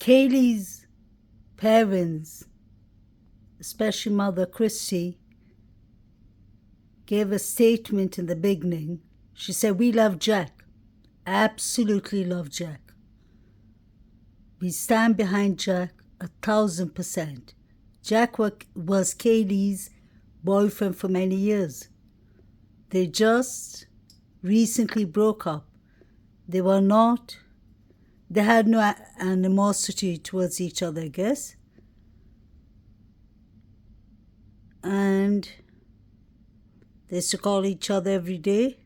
Kaylee's parents, especially Mother Christie, gave a statement in the beginning. She said, "We love Jack, absolutely love Jack. We stand behind Jack 1,000%. Jack was Kaylee's boyfriend for many years. They just recently broke up. They had no animosity towards each other, I guess. And they used to call each other every day.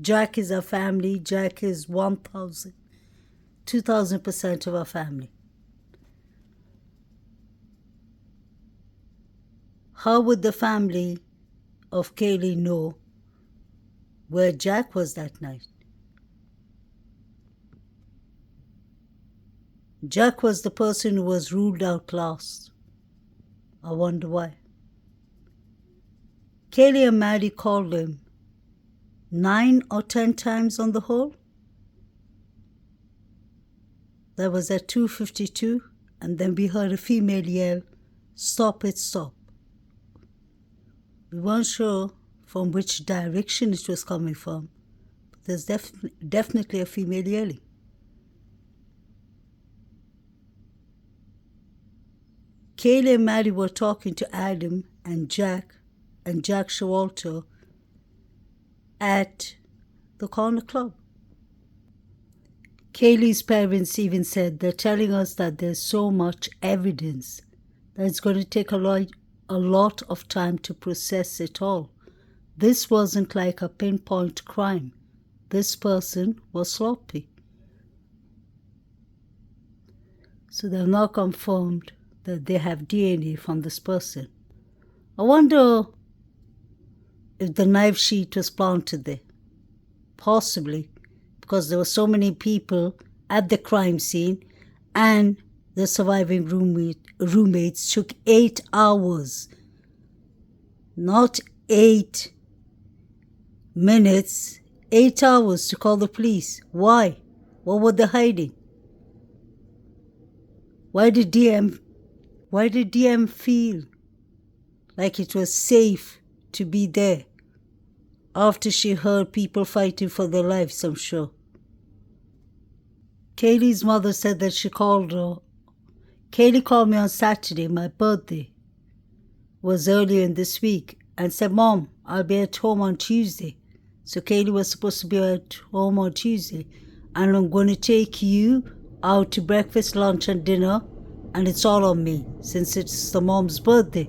Jack is our family. Jack is 1,000, 2,000% of our family." How would the family of Kaylee know where Jack was that night? Jack was the person who was ruled out last. I wonder why. Kaylee and Maddie called him 9 or 10 times on the whole. That was at 2:52, and then we heard a female yell, "Stop it, stop." We weren't sure from which direction it was coming from, but there's definitely a female yelling. Kaylee and Maddie were talking to Adam and Jack Showalter at the corner club. Kaylee's parents even said, "They're telling us that there's so much evidence that it's going to take a lot of time to process it all. This wasn't like a pinpoint crime. This person was sloppy." So they've now confirmed that they have DNA from this person. I wonder if the knife sheath was planted there. Possibly, because there were so many people at the crime scene, and the surviving roommates took 8 hours, not 8 minutes, 8 hours to call the police. Why? What were they hiding? Why did DM feel like it was safe to be there after she heard people fighting for their lives, I'm sure? Kaylee's mother said that she called her. Kaylee called me on Saturday, my birthday was earlier in this week, and said, "Mom, I'll be at home on Tuesday." So Kaylee was supposed to be at home on Tuesday, and I'm going to take you out to breakfast, lunch, and dinner, and it's all on me since it's the mom's birthday.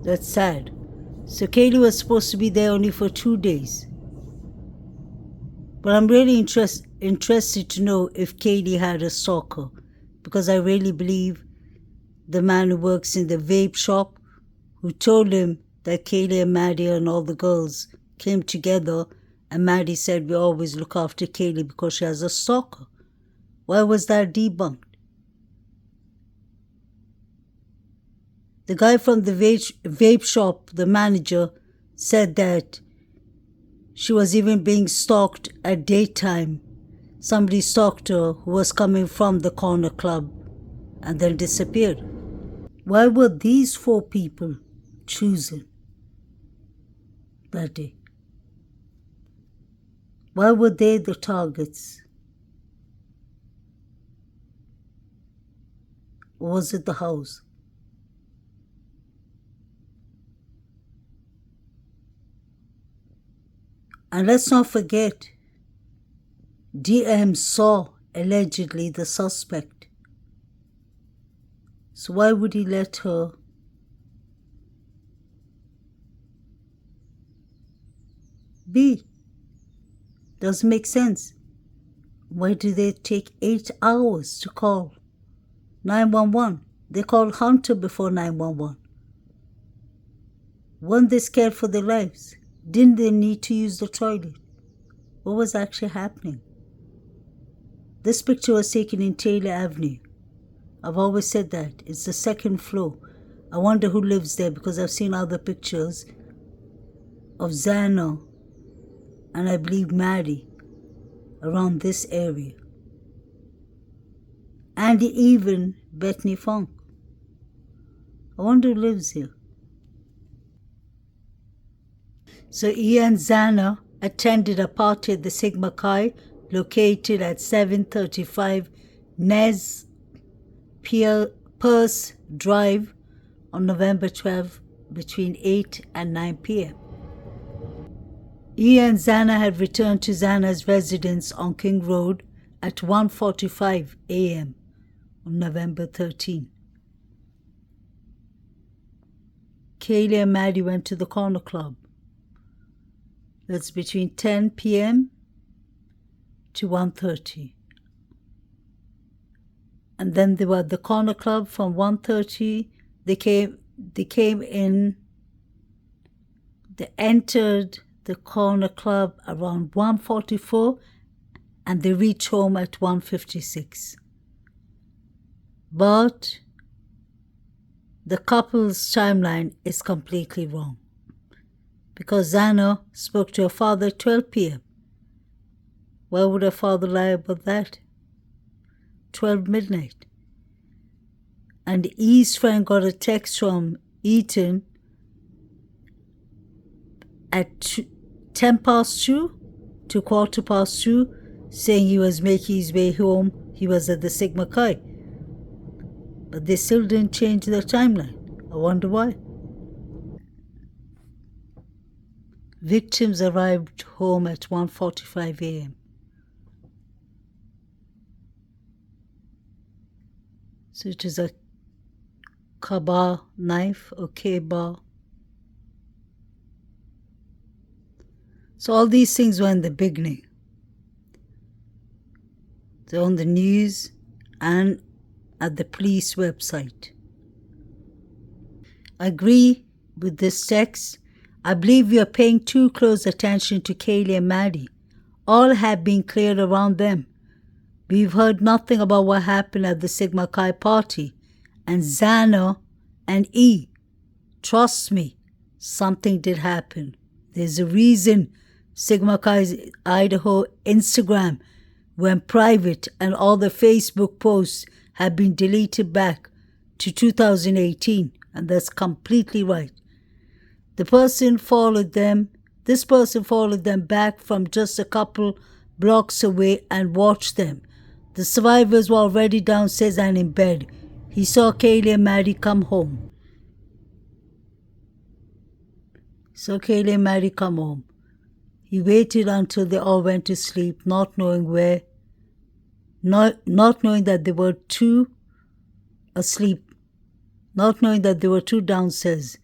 That's sad. So Kaylee was supposed to be there only for 2 days. But I'm really interested to know if Kaylee had a stalker, because I really believe the man who works in the vape shop, who told him that Kaylee and Maddie and all the girls came together, and Maddie said, "We always look after Kaylee because she has a stalker." Why was that debunked? The guy from the vape shop, the manager, said that she was even being stalked at daytime. Somebody stalked her who was coming from the corner club and then disappeared. Why were these 4 people chosen that day? Why were they the targets? Or was it the house? And let's not forget, DM saw allegedly the suspect. So why would he let her be? Doesn't make sense. Why do they take 8 hours to call 911? They called Hunter before 911. Weren't they scared for their lives? Didn't they need to use the toilet? What was actually happening? This picture was taken in Taylor Avenue. I've always said that. It's the 2nd floor. I wonder who lives there, because I've seen other pictures of Zana and I believe Maddie around this area. And even Bethany Funk. I wonder who lives here. So Ian Zanna attended a party at the Sigma Chi located at 735 Nez Perce Drive on November 12 between 8 and 9 p.m. Ian Zanna had returned to Zanna's residence on King Road at 1:45 a.m. on November 13. Kaylee and Maddie went to the Corner Club. That's between 10 p.m. to 1:30. And then they were at the Corner Club from 1:30. They came in. They entered the Corner Club around 1:44 and they reached home at 1:56. But the couple's timeline is completely wrong because Zanna spoke to her father at 12 p.m. Why would her father lie about that? 12 midnight. And E's friend got a text from Eaton at 10 past 2 to 2:15 saying he was making his way home. He was at the Sigma Chi. But they still didn't change their timeline. I wonder why. Victims arrived home at 1:45 a.m. So it is a Ka-Bar knife or K-bar. So all these things were in the beginning. They're on the news and at the police website. I agree with this text. I believe we are paying too close attention to Kaylee and Maddie. All have been cleared around them. We've heard nothing about what happened at the Sigma Chi party. And Zanna and E, trust me, something did happen. There's a reason Sigma Chi's Idaho Instagram went private and all the Facebook posts have been deleted back to 2018, and that's completely right. This person followed them back from just a couple blocks away and watched them. The survivors were already downstairs and in bed. He saw Kaylee and Maddie come home. He waited until they all went to sleep, not knowing that they were two asleep, not knowing that they were two downstairs.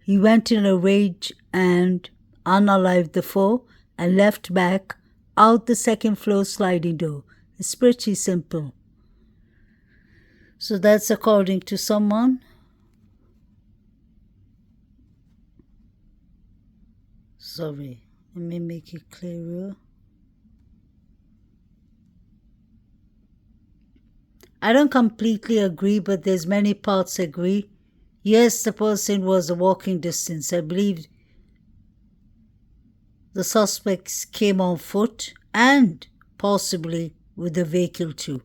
He went in a rage and unalived the four and left back out the second floor sliding door. It's pretty simple. So that's according to someone. Sorry, let me make it clearer. I don't completely agree, but there's many parts agree. Yes, the person was a walking distance. I believe the suspects came on foot and possibly with a vehicle too.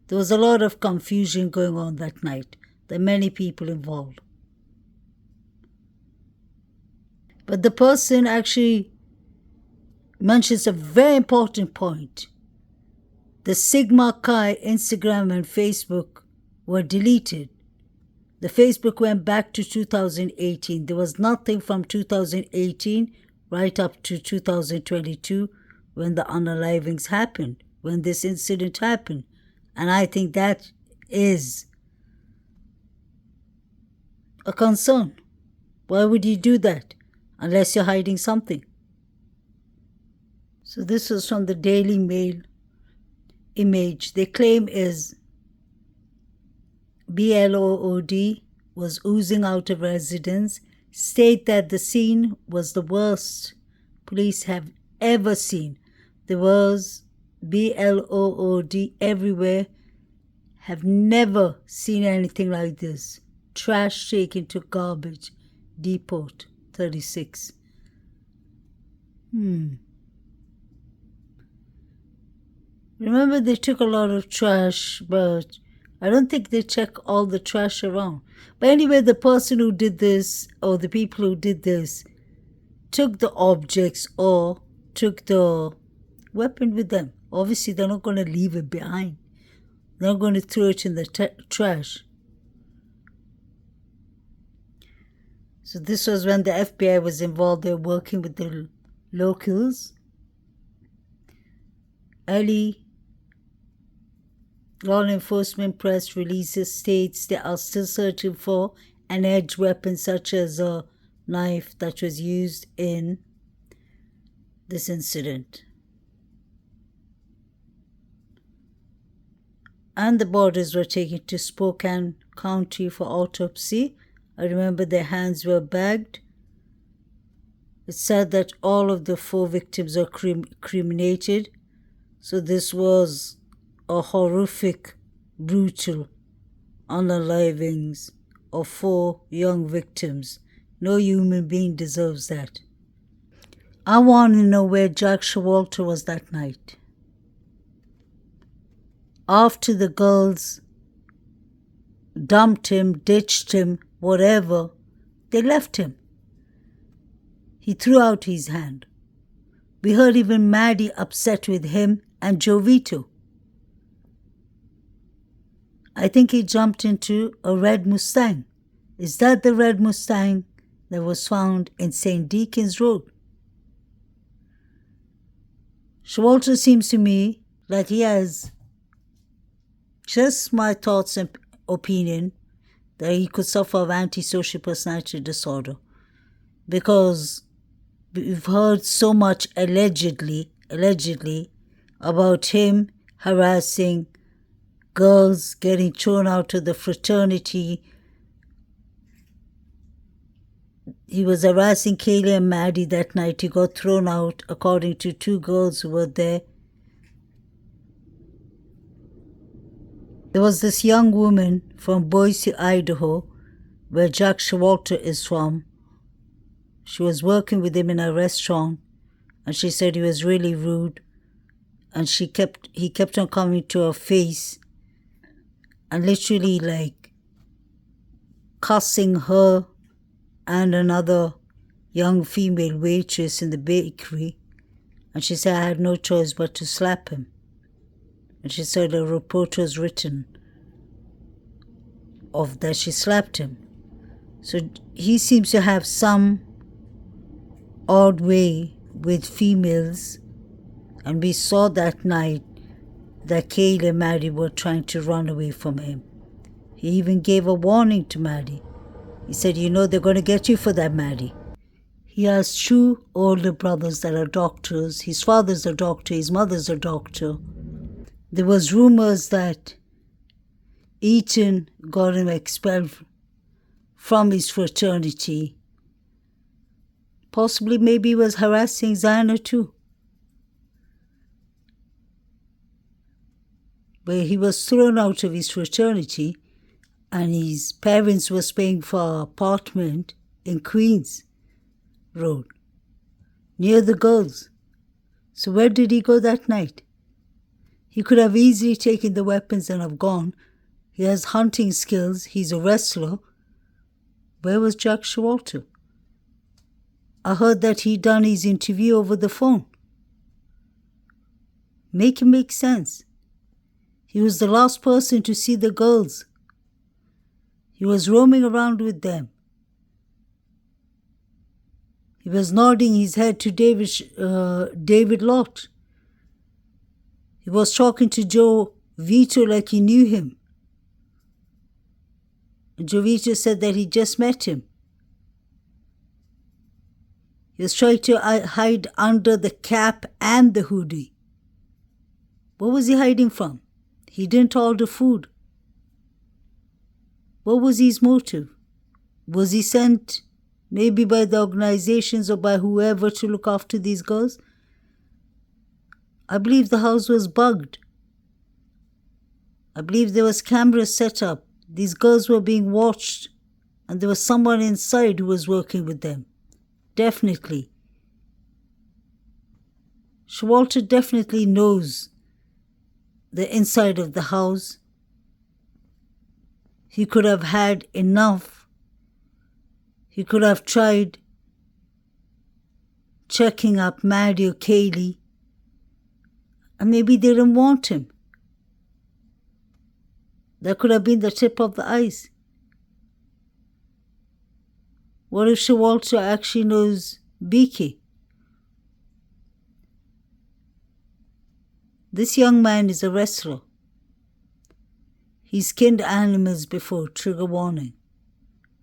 There was a lot of confusion going on that night. There are many people involved. But the person actually mentions a very important point. The Sigma Chi Instagram and Facebook were deleted. The Facebook went back to 2018. There was nothing from 2018 right up to 2022 when the unalivings happened, when this incident happened. And I think that is a concern. Why would you do that unless you're hiding something? So this was from the Daily Mail image. The claim is BLOOD was oozing out of residence, state that the scene was the worst police have ever seen. There was BLOOD everywhere, have never seen anything like this. Trash taken to garbage. Depot 36. Remember, they took a lot of trash, but I don't think they check all the trash around. But anyway, the person who did this, or the people who did this, took the objects or took the weapon with them. Obviously, they're not going to leave it behind. They're not going to throw it in the trash. So this was when the FBI was involved. They were working with the locals. Early law enforcement press releases states they are still searching for an edged weapon such as a knife that was used in this incident. And the bodies were taken to Spokane County for autopsy. I remember their hands were bagged. It's said that all of the 4 victims are cremated. So this was a horrific, brutal unalivings of 4 young victims. No human being deserves that. I want to know where Jack Showalter was that night. After the girls dumped him, ditched him, whatever, they left him. He threw out his hand. We heard even Maddie upset with him and Jovito. I think he jumped into a red Mustang. Is that the red Mustang that was found in St. Deacon's Road? Showalter seems to me like he has, just my thoughts and opinion, that he could suffer of antisocial personality disorder, because we've heard so much allegedly about him harassing girls, getting thrown out of the fraternity. He was harassing Kaylee and Maddie that night. He got thrown out, according to 2 girls who were there. There was this young woman from Boise, Idaho, where Jack Showalter is from. She was working with him in a restaurant, and she said he was really rude, and he kept on coming to her face and literally like cussing her and another young female waitress in the bakery. And she said I had no choice but to slap him. And she said a report was written of that she slapped him. So he seems to have some odd way with females. And we saw that night that Kaylee and Maddie were trying to run away from him. He even gave a warning to Maddie. He said, you know, they're going to get you for that, Maddie. He has 2 older brothers that are doctors. His father's a doctor, his mother's a doctor. There was rumors that Eaton got him expelled from his fraternity. Possibly maybe he was harassing Zana too. But he was thrown out of his fraternity, and his parents were paying for an apartment in Queens Road, near the girls. So where did he go that night? He could have easily taken the weapons and have gone. He has hunting skills. He's a wrestler. Where was Jack Showalter? I heard that he done his interview over the phone. Make it make sense. He was the last person to see the girls. He was roaming around with them. He was nodding his head to David Lott. He was talking to Joe Vito like he knew him. And Joe Vito said that he just met him. He was trying to hide under the cap and the hoodie. What was he hiding from? He didn't order food. What was his motive? Was he sent maybe by the organizations or by whoever to look after these girls? I believe the house was bugged. I believe there was cameras set up. These girls were being watched, and there was someone inside who was working with them. Definitely. Showalter definitely knows the inside of the house. He could have had enough. He could have tried checking up Maddie or Kaylee, and maybe they didn't want him. That could have been the tip of the ice. What if Showalter actually knows Beaky? This young man is a wrestler. He's skinned animals before, trigger warning,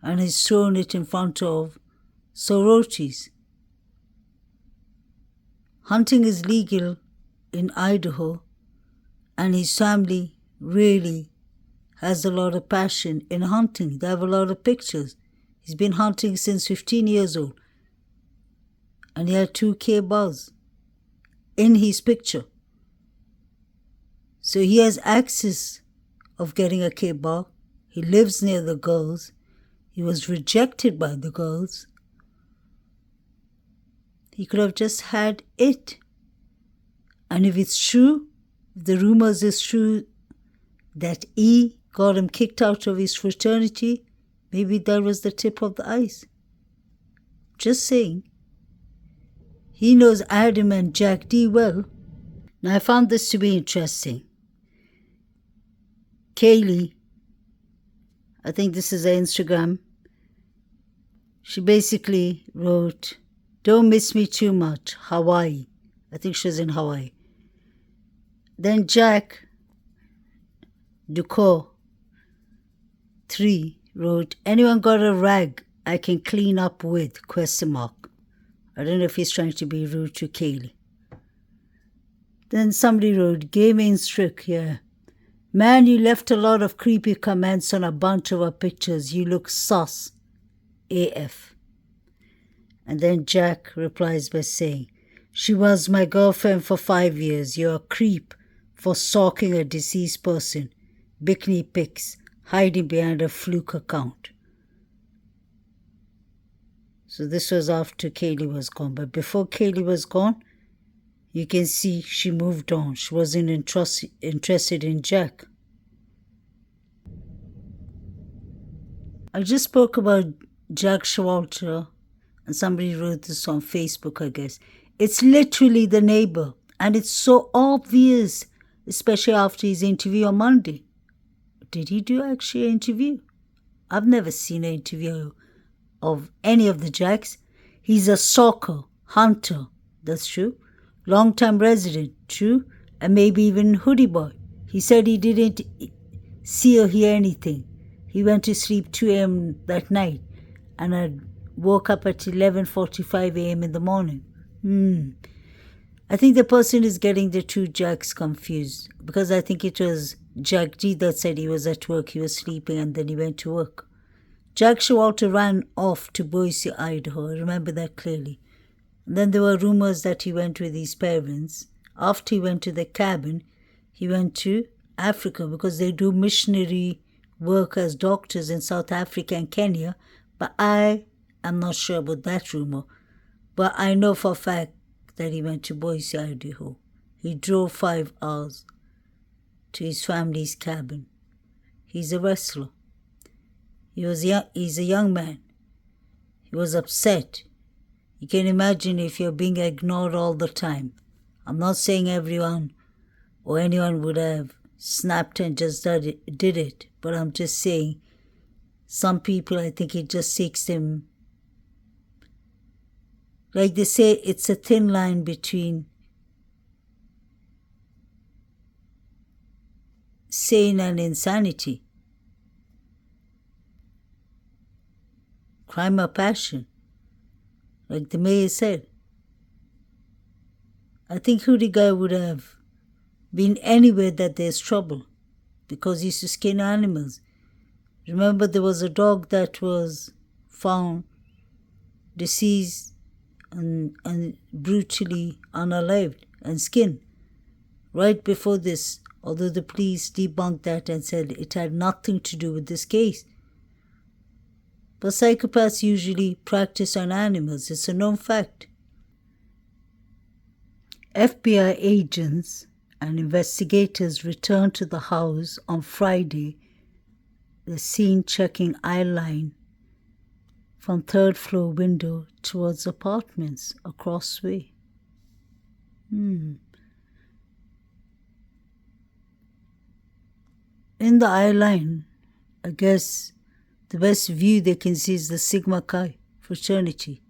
and he's thrown it in front of sororities. Hunting is legal in Idaho, and his family really has a lot of passion in hunting. They have a lot of pictures. He's been hunting since 15 years old, and he had 2 K-bars in his picture. So he has access of getting a K-bar. He lives near the girls. He was rejected by the girls. He could have just had it. And if it's true, if the rumors is true that E got him kicked out of his fraternity, maybe that was the tip of the ice. Just saying. He knows Adam and Jack D well. Now I found this to be interesting. Kaylee, I think this is her Instagram. She basically wrote, "Don't miss me too much, Hawaii." I think she was in Hawaii. Then Jack Ducor 3 wrote, "Anyone got a rag I can clean up with? Question mark. I don't know if he's trying to be rude to Kaylee. Then somebody wrote, "Gaming strict, yeah. Man, you left a lot of creepy comments on a bunch of our pictures. You look sus. AF." And then Jack replies by saying, "She was my girlfriend for 5 years. You're a creep for stalking a deceased person. Bikini pics, hiding behind a fluke account." So this was after Kaylee was gone. But before Kaylee was gone, you can see she moved on. She wasn't interested in Jack. I just spoke about Jack Showalter, and somebody wrote this on Facebook, I guess. It's literally the neighbor, and it's so obvious, especially after his interview on Monday. Did he do actually an interview? I've never seen an interview of any of the Jacks. He's a stalker, hunter, that's true. Long-time resident, true. And maybe even hoodie boy. He said he didn't see or hear anything. He went to sleep 2 a.m. that night and had woke up at 11:45 a.m. in the morning. I think the person is getting the 2 Jacks confused, because I think it was Jack D that said he was at work, he was sleeping, and then he went to work. Jack Showalter ran off to Boise, Idaho. I remember that clearly. And then there were rumors that he went with his parents. After he went to the cabin, he went to Africa because they do missionary work as doctors in South Africa and Kenya. But I am not sure about that rumor. But I know for a fact that he went to Boise, Idaho. He drove 5 hours to his family's cabin. He's a wrestler. He's a young man. He was upset. You can imagine if you're being ignored all the time. I'm not saying everyone or anyone would have snapped and just did it, but I'm just saying some people, I think it just takes them, like they say, it's a thin line between sane and insanity. Crime or passion. Like the mayor said. I think hoodie guy would have been anywhere that there's trouble because he used to skin animals. Remember there was a dog that was found deceased and brutally unalived and skinned right before this, although the police debunked that and said it had nothing to do with this case. But psychopaths usually practice on animals. It's a known fact. FBI agents and investigators returned to the house on Friday, the scene checking eye line from third floor window towards apartments across way. In the eye line, I guess the best view they can see is the Sigma Chi fraternity.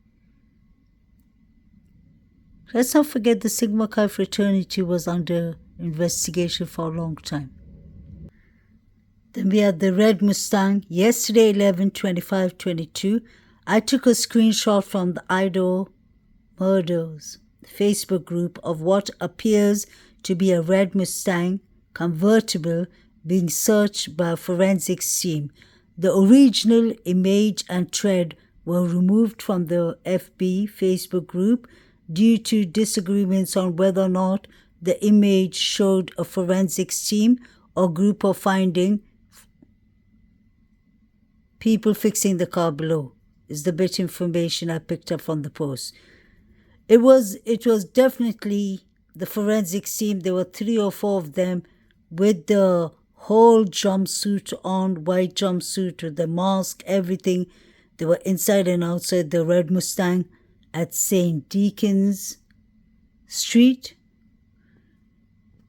Let's not forget the Sigma Chi fraternity was under investigation for a long time. Then we had the red Mustang. Yesterday, 11/25/22, I took a screenshot from the Idaho Murders Facebook group of what appears to be a red Mustang convertible being searched by a forensics team. The original image and thread were removed from the FB Facebook group due to disagreements on whether or not the image showed a forensics team or group of finding people fixing the car below, is the bit information I picked up from the post. It was definitely the forensics team. There were 3 or 4 of them with the whole jumpsuit on, white jumpsuit with the mask, everything. They were inside and outside the red Mustang at St. Deacon's Street.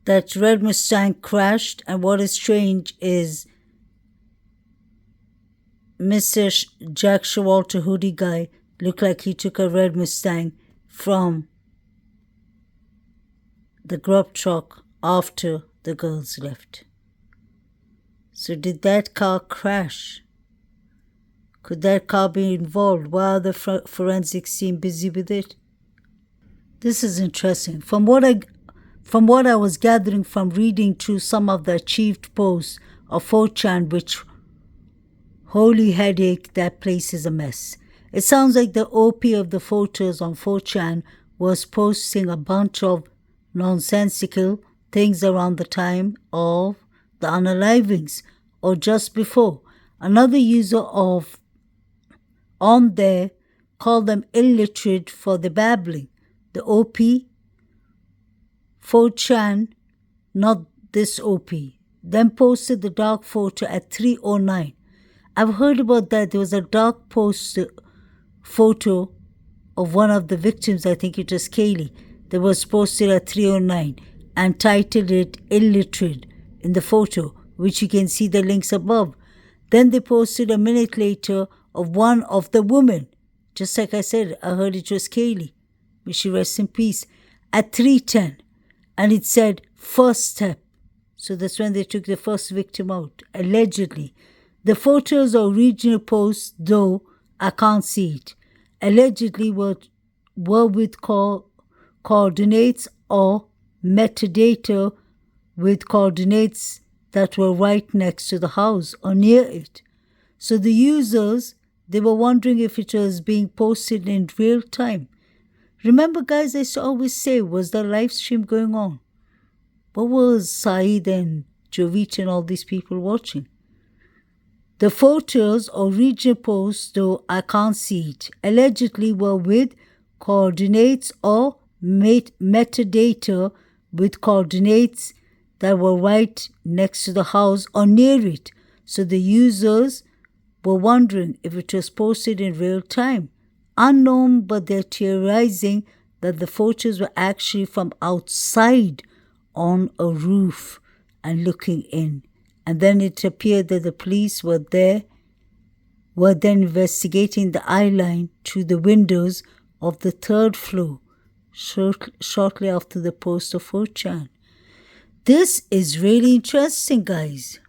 That red Mustang crashed, and what is strange is Mr. Jack Showalter hoodie guy looked like he took a red Mustang from the grub truck after the girls left. So did that car crash? Could that car be involved? Why are the forensics team busy with it? This is interesting. From what I was gathering from reading through some of the achieved posts of 4chan, which holy headache, that place is a mess. It sounds like the OP of the photos on 4chan was posting a bunch of nonsensical things around the time of the unalivings or just before. Another user on there called them illiterate for the babbling. The OP, 4chan, not this OP, then posted the dark photo at 3:09. I've heard about that. There was a dark photo of one of the victims, I think it was Kaylee, that was posted at 3:09 and titled it illiterate in the photo, which you can see the links above. Then they posted a minute later of one of the women. Just like I said, I heard it was Kaylee. May she rest in peace. At 3:10. And it said, first step. So that's when they took the first victim out, allegedly. The photos or original posts, though I can't see it, allegedly were with coordinates or metadata with coordinates that were right next to the house or near it. So the users, they were wondering if it was being posted in real time. Remember, guys, I used to always say, was the live stream going on? What was Saeed and Jovita and all these people watching? The photos or regional posts, though I can't see it, allegedly were with coordinates or metadata with coordinates that were right next to the house or near it. So the users were wondering if it was posted in real time. Unknown, but they're theorizing that the photos were actually from outside on a roof and looking in. And then it appeared that the police were then investigating the eye line through the windows of the 3rd floor shortly after the post of 4chan. This is really interesting, guys.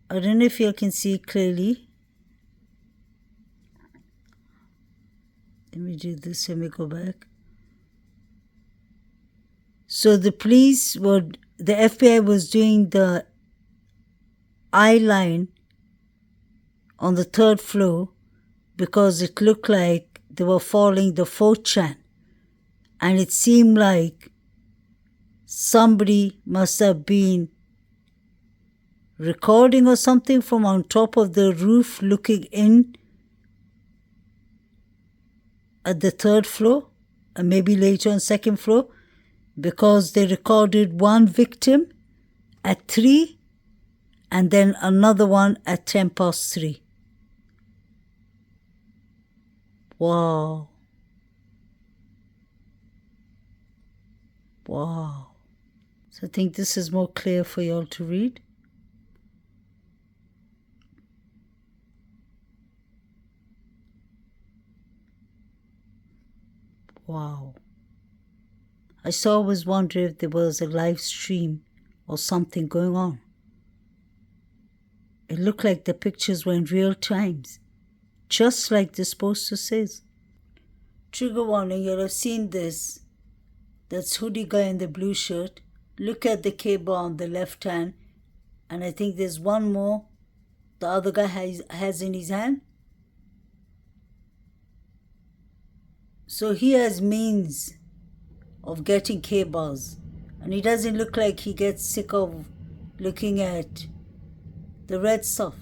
I don't know if you can see it clearly. Let me do this. Let me go back. So the FBI was doing the eye line on the 3rd floor because it looked like they were following the 4chan. And it seemed like somebody must have been recording or something from on top of the roof looking in at the 3rd floor. and maybe later on second floor, because they recorded one victim at 3 and then another one at 3:10. Wow. Wow. So I think this is more clear for you all to read. Wow. I always wonder if there was a live stream or something going on. It looked like the pictures were in real times, just like this poster says. Trigger warning, you'll have seen this. That's hoodie guy in the blue shirt. Look at the cable on the left hand, and I think there's one more the other guy has in his hand. So he has means of getting cables, and he doesn't look like he gets sick of looking at the red stuff.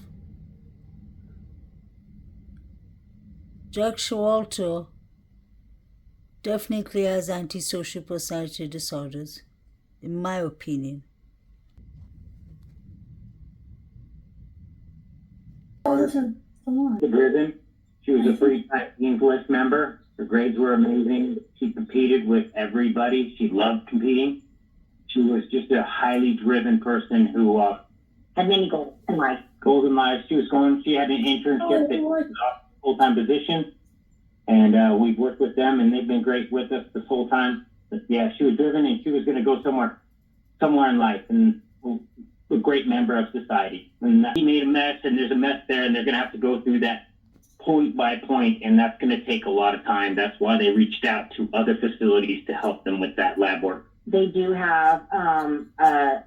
Jack Showalter definitely has antisocial personality disorders, in my opinion. Driven. She was a three-time Team List member. Her grades were amazing. She competed with everybody. She loved competing. She was just a highly driven person who had many goals in life. She had an internship at a full-time position, and we've worked with them, and they've been great with us this whole time. But yeah, she was driven, and she was going to go somewhere in life, and a great member of society. And he made a mess, and there's a mess there, and they're going to have to go through that point by point, and that's going to take a lot of time. That's why they reached out to other facilities to help them with that lab work. They do have a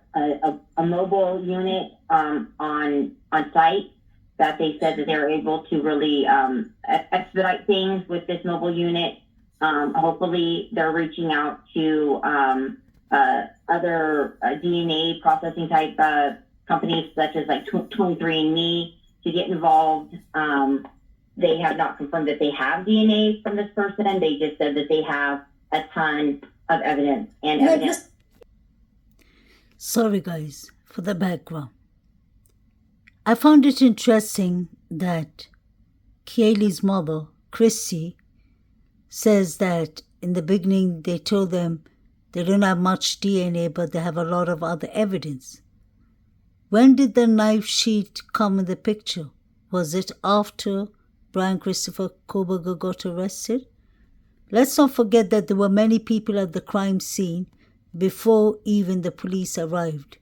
mobile unit on site that they said that they're able to really expedite things with this mobile unit. Hopefully, they're reaching out to other DNA processing type companies such as like 23andMe to get involved. They have not confirmed that they have DNA from this person. They just said that they have a ton of evidence and evidence. Sorry guys for the background. I found it interesting that Kaylee's mother, Chrissy, says that in the beginning they told them they don't have much DNA, but they have a lot of other evidence. When did the knife sheet come in the picture? Was it after Brian Christopher Koberger got arrested? Let's not forget that there were many people at the crime scene before even the police arrived.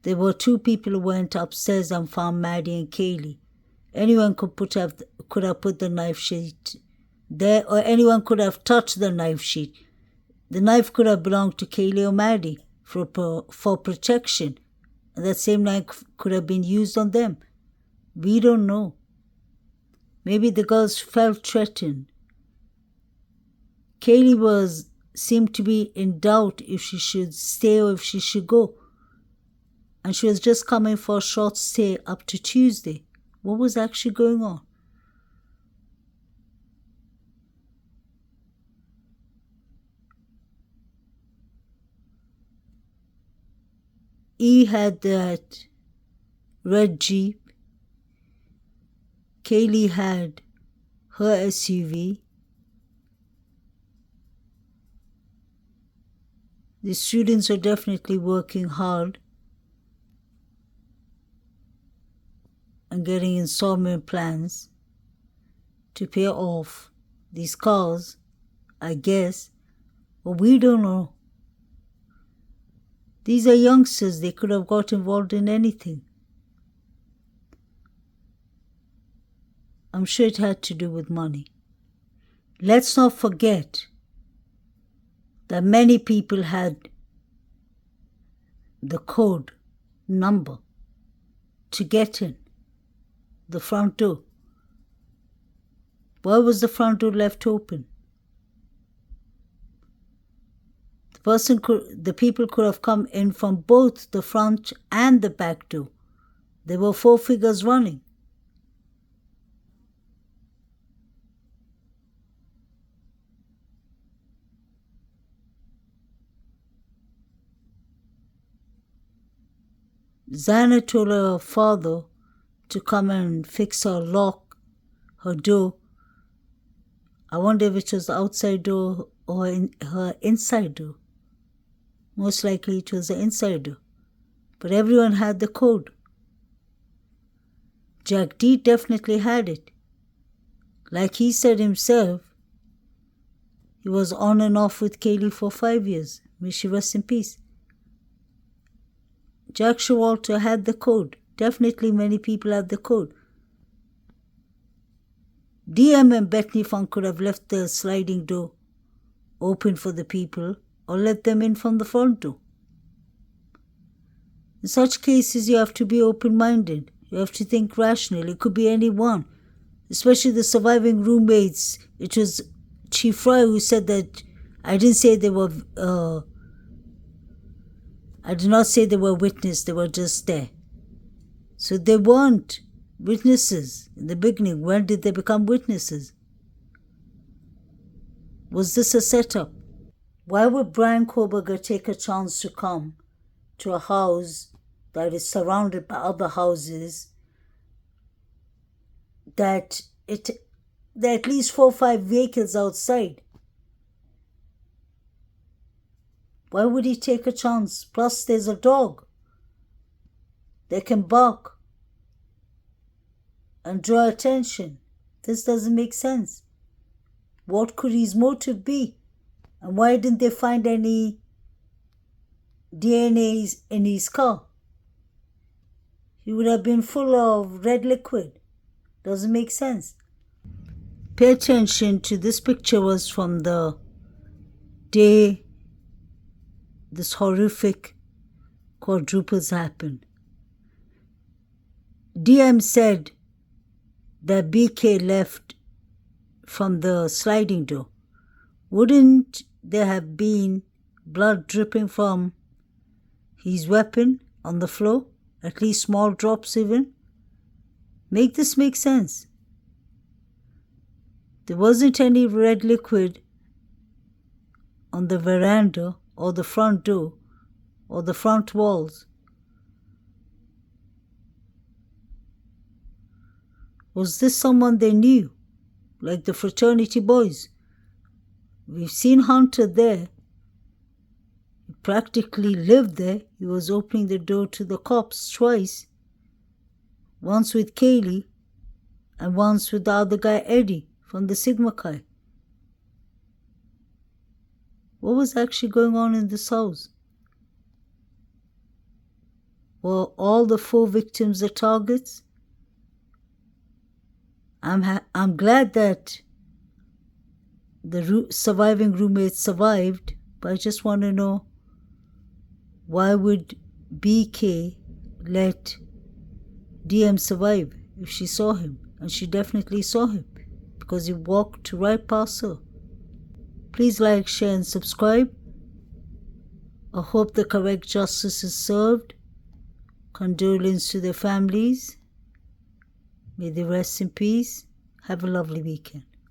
There were 2 people who went upstairs and found Maddie and Kaylee. Anyone could have put the knife sheet there, or anyone could have touched the knife sheet. The knife could have belonged to Kaylee or Maddie for protection. And that same knife could have been used on them. We don't know. Maybe the girls felt threatened. Kaylee seemed to be in doubt if she should stay or if she should go. And she was just coming for a short stay up to Tuesday. What was actually going on? E had that red Jeep. Kaylee had her SUV. The students are definitely working hard and getting installment plans to pay off these cars, I guess, but we don't know. These are youngsters, they could have got involved in anything. I'm sure it had to do with money. Let's not forget that many people had the code number to get in the front door. Why was the front door left open? The people could have come in from both the front and the back door. There were 4 figures running. Xana told her father to come and fix her lock, her door. I wonder if it was the outside door or her inside door. Most likely it was the inside door. But everyone had the code. Jack D definitely had it. Like he said himself, he was on and off with Kaylee for 5 years. May she rest in peace. Jack Showalter had the code. Definitely many people had the code. DM and Bethany Funk could have left the sliding door open for the people or let them in from the front door. In such cases, you have to be open-minded. You have to think rationally. It could be anyone, especially the surviving roommates. It was Chief Fry who said that I did not say they were witnesses, they were just there. So they weren't witnesses in the beginning. When did they become witnesses? Was this a setup? Why would Brian Koberger take a chance to come to a house that is surrounded by other houses, that there are at least 4 or 5 vehicles outside? Why would he take a chance? Plus, there's a dog. They can bark and draw attention. This doesn't make sense. What could his motive be? And why didn't they find any DNA in his car? He would have been full of red liquid. Doesn't make sense. Pay attention to this picture. Was from the day this horrific quadruples happened. DM said that BK left from the sliding door. Wouldn't there have been blood dripping from his weapon on the floor? At least small drops even? Make this make sense. There wasn't any red liquid on the veranda or the front door or the front walls. Was this someone they knew, like the fraternity boys? We've seen Hunter there. He practically lived there. He was opening the door to the cops twice. Once with Kaylee and once with the other guy, Eddie, from the Sigma Chi. What was actually going on in this house? Were all the 4 victims the targets? I'm glad that the surviving roommates survived, but I just want to know, why would BK let DM survive if she saw him? And she definitely saw him because he walked right past her. Please like, share and subscribe. I hope the correct justice is served. Condolence to their families. May they rest in peace. Have a lovely weekend.